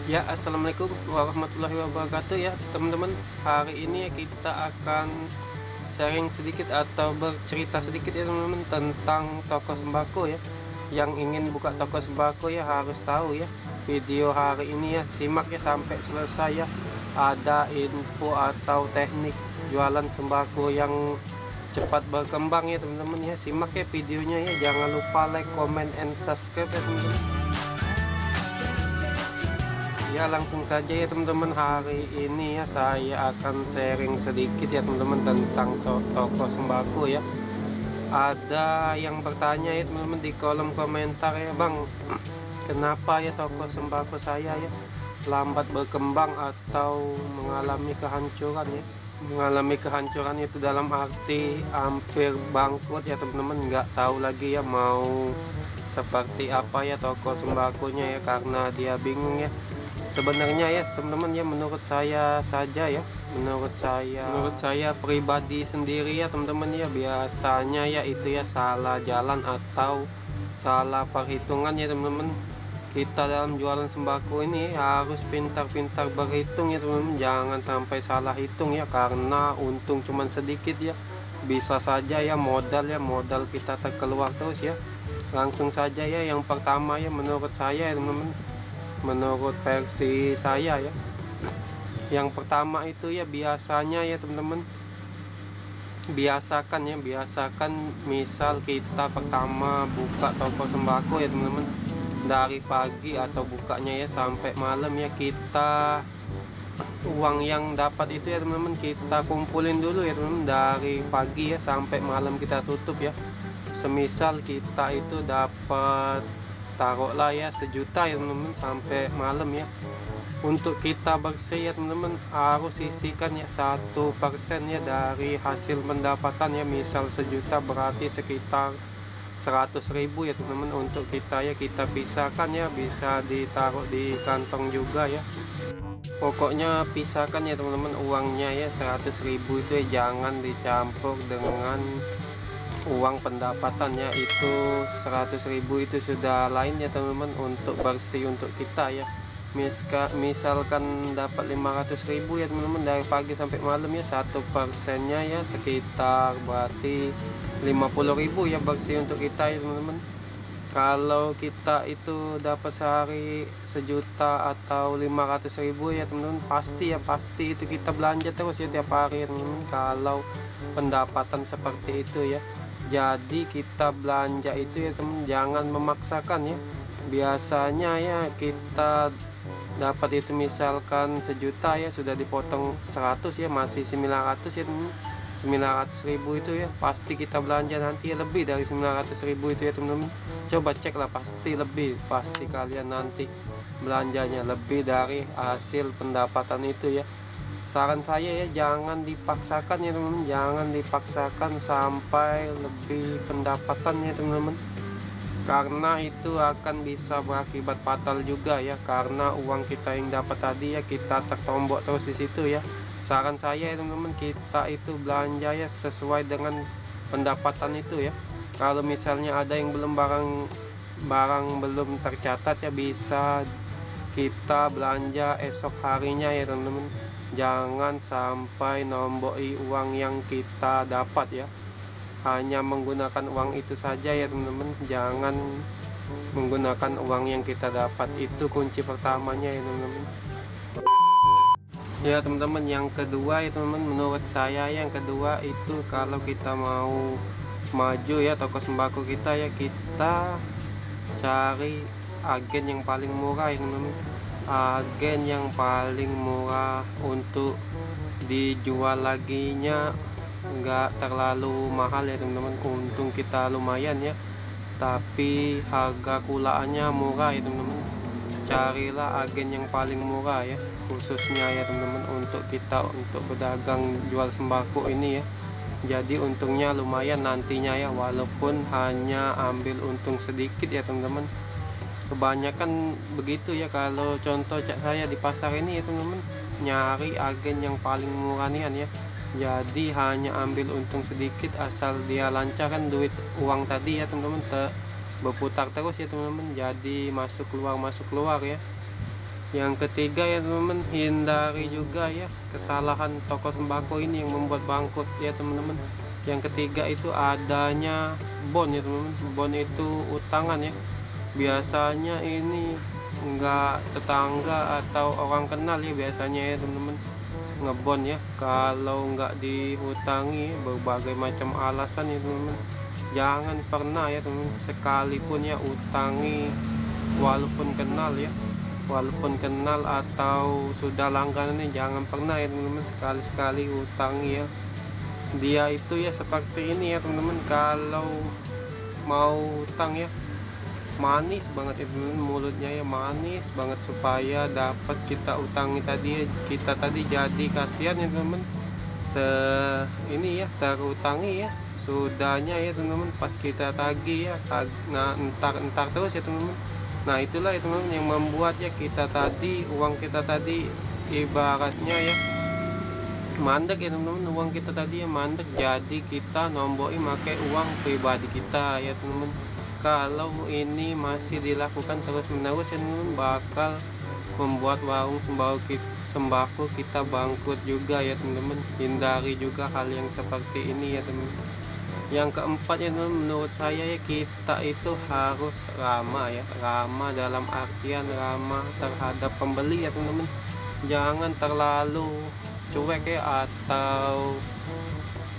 Ya, assalamualaikum warahmatullahi wabarakatuh ya teman-teman. Hari ini ya kita akan sharing sedikit atau bercerita sedikit ya teman-teman tentang toko sembako ya. Yang ingin buka toko sembako ya harus tahu ya video hari ini ya, simak ya sampai selesai ya. Ada info atau teknik jualan sembako yang cepat berkembang ya teman-teman ya. Simak ya videonya ya, jangan lupa like, comment, and subscribe ya teman-teman. Ya, langsung saja ya teman-teman, hari ini ya saya akan sharing sedikit ya teman-teman tentang toko sembako ya. Ada yang bertanya ya teman-teman di kolom komentar ya, Bang, kenapa ya toko sembako saya ya lambat berkembang atau mengalami kehancuran ya. Mengalami kehancuran itu dalam arti hampir bangkrut ya teman-teman, nggak tahu lagi ya mau seperti apa ya toko sembakonya ya, karena dia bingung ya. Sebenarnya ya teman-teman ya, menurut saya saja ya, menurut saya pribadi sendiri ya teman-teman ya, biasanya ya itu ya salah jalan atau salah perhitungan ya teman-teman. Kita dalam jualan sembako ini harus pintar-pintar berhitung ya teman-teman, jangan sampai salah hitung ya, karena untung cuman sedikit ya, bisa saja ya modal kita terkeluar terus ya. Langsung saja ya, yang pertama ya menurut saya ya teman-teman, menurut versi saya ya, yang pertama itu ya biasanya ya teman-teman, biasakan misal kita pertama buka toko sembako ya teman-teman, dari pagi atau bukanya ya sampai malam ya, kita uang yang dapat itu ya teman-teman kita kumpulin dulu ya teman-teman, dari pagi ya sampai malam kita tutup ya. Semisal kita itu dapat, taruhlah ya 1 juta ya teman-teman sampai malam ya, untuk kita bersih ya teman-teman harus sisihkan ya 1% ya dari hasil pendapatan ya. Misal 1 juta berarti sekitar 100.000 ya teman-teman, untuk kita ya kita pisahkan ya, bisa ditaruh di kantong juga ya. Pokoknya pisahkan ya teman-teman uangnya ya, 100.000 itu ya jangan dicampur dengan uang pendapatannya. Itu 100.000 itu sudah lain ya teman-teman, untuk bersih untuk kita ya. Misalkan dapat 500.000 ya teman-teman dari pagi sampai malam ya, 1%-nya ya sekitar berarti 50.000 ya bersih untuk kita ya teman-teman. Kalau kita itu dapat sehari 1 juta atau 500.000 ya teman-teman, pasti itu kita belanja terus ya tiap hari ya teman-teman, kalau pendapatan seperti itu ya. Jadi kita belanja itu ya teman, jangan memaksakan ya. Biasanya ya kita dapat itu misalkan 1 juta ya, sudah dipotong 100 ya, masih 900 ya teman. 900.000 itu ya pasti kita belanja nanti ya lebih dari 900.000 itu ya teman-teman. Coba cek lah, pasti lebih, pasti kalian nanti belanjanya lebih dari hasil pendapatan itu ya. Saran saya ya jangan dipaksakan ya teman-teman, jangan dipaksakan sampai lebih pendapatan ya teman-teman, karena itu akan bisa berakibat fatal juga ya, karena uang kita yang dapat tadi ya kita tertombok terus di situ ya. Saran saya ya teman-teman, kita itu belanja ya sesuai dengan pendapatan itu ya. Kalau misalnya ada yang barang belum tercatat ya, bisa kita belanja esok harinya ya teman-teman. Jangan sampai nomboi uang yang kita dapat ya, hanya menggunakan uang itu saja ya teman-teman, jangan menggunakan uang yang kita dapat. Itu kunci pertamanya ya teman-teman. Ya teman-teman, yang kedua ya teman-teman, menurut saya yang kedua itu kalau kita mau maju ya toko sembako kita ya, kita cari agen yang paling murah ya teman-teman. Agen yang paling murah untuk dijual laginya nggak terlalu mahal ya teman-teman, untung kita lumayan ya, tapi harga kulaannya murah ya teman-teman. Carilah agen yang paling murah ya, khususnya ya teman-teman untuk kita, untuk pedagang jual sembako ini ya. Jadi untungnya lumayan nantinya ya, walaupun hanya ambil untung sedikit ya teman-teman. Kebanyakan begitu ya, kalau contoh saya di pasar ini ya teman-teman, nyari agen yang paling murah nih ya, jadi hanya ambil untung sedikit asal dia lancarkan duit uang tadi ya teman-teman, berputar terus ya teman-teman, jadi masuk keluar ya. Yang ketiga ya teman-teman, hindari juga ya kesalahan toko sembako ini yang membuat bangkrut ya teman-teman. Yang ketiga itu adanya bon ya teman-teman. Bon itu utangan ya. Biasanya ini enggak tetangga atau orang kenal ya biasanya ya teman-teman ngebon ya. Kalau enggak dihutangi berbagai macam alasan ya teman-teman, jangan pernah ya teman-teman, sekalipun ya utangi walaupun kenal atau sudah langganan nih, jangan pernah ya teman-teman sekali-sekali utangi ya. Dia itu ya seperti ini ya teman-teman, kalau mau utang ya manis banget itu mulutnya ya, manis banget supaya dapat kita utangi tadi, kita tadi jadi kasihan ya teman-teman, ini ya terutangi ya, sudahnya ya teman-teman pas kita tagih ya nah entar terus ya teman-teman. Nah itulah ya teman-teman yang membuat ya kita tadi, uang kita tadi ibaratnya ya mandek ya teman-teman, uang kita tadi ya mandek, jadi kita nomboi pakai uang pribadi kita ya teman-teman. Kalau ini masih dilakukan terus menerus ya teman-teman, bakal membuat warung sembako kita bangkrut juga ya teman-teman. Hindari juga hal yang seperti ini ya teman-teman. Yang keempat ya teman-teman, menurut saya ya kita itu harus ramah ya, ramah dalam artian ramah terhadap pembeli ya teman-teman. Jangan terlalu cuek ya atau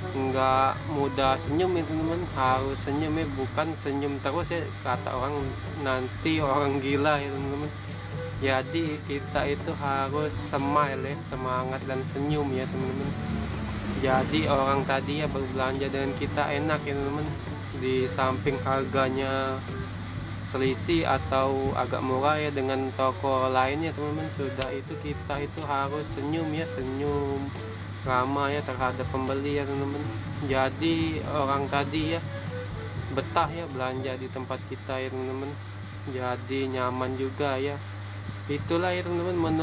nggak mudah senyum ya teman-teman, harus senyum ya, bukan senyum terus ya, kata orang nanti orang gila ya teman-teman. Jadi kita itu harus smile ya, semangat dan senyum ya teman-teman. Jadi orang tadi ya berbelanja dengan kita enak ya teman-teman, di samping harganya selisih atau agak murah ya dengan toko lainnya teman-teman, sudah itu kita itu harus senyum ya, senyum ramah ya terhadap pembeli ya teman-teman. Jadi orang tadi ya betah ya belanja di tempat kita ya teman-teman, jadi nyaman juga ya. Itulah ya teman-teman,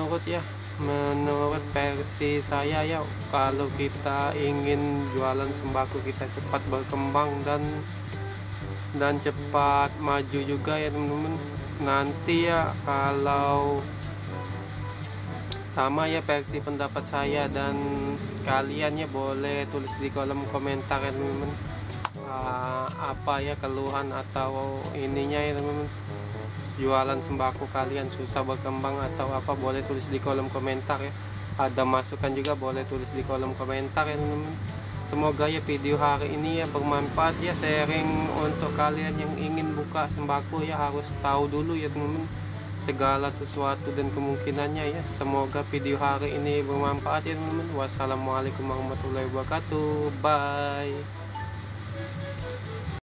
menurut versi saya ya, kalau kita ingin jualan sembako kita cepat berkembang dan cepat maju juga ya teman-teman, nanti ya kalau sama ya versi pendapat saya dan kalian ya boleh tulis di kolom komentar ya teman-teman, apa ya keluhan atau ininya ya teman-teman, jualan sembako kalian susah berkembang atau apa, boleh tulis di kolom komentar ya. Ada masukan juga boleh tulis di kolom komentar ya teman-teman. Semoga ya video hari ini ya bermanfaat ya, sharing untuk kalian yang ingin buka sembako ya, harus tahu dulu ya teman-teman segala sesuatu dan kemungkinannya ya. Semoga video hari ini bermanfaat ya teman-teman. Wassalamualaikum warahmatullahi wabarakatuh. Bye.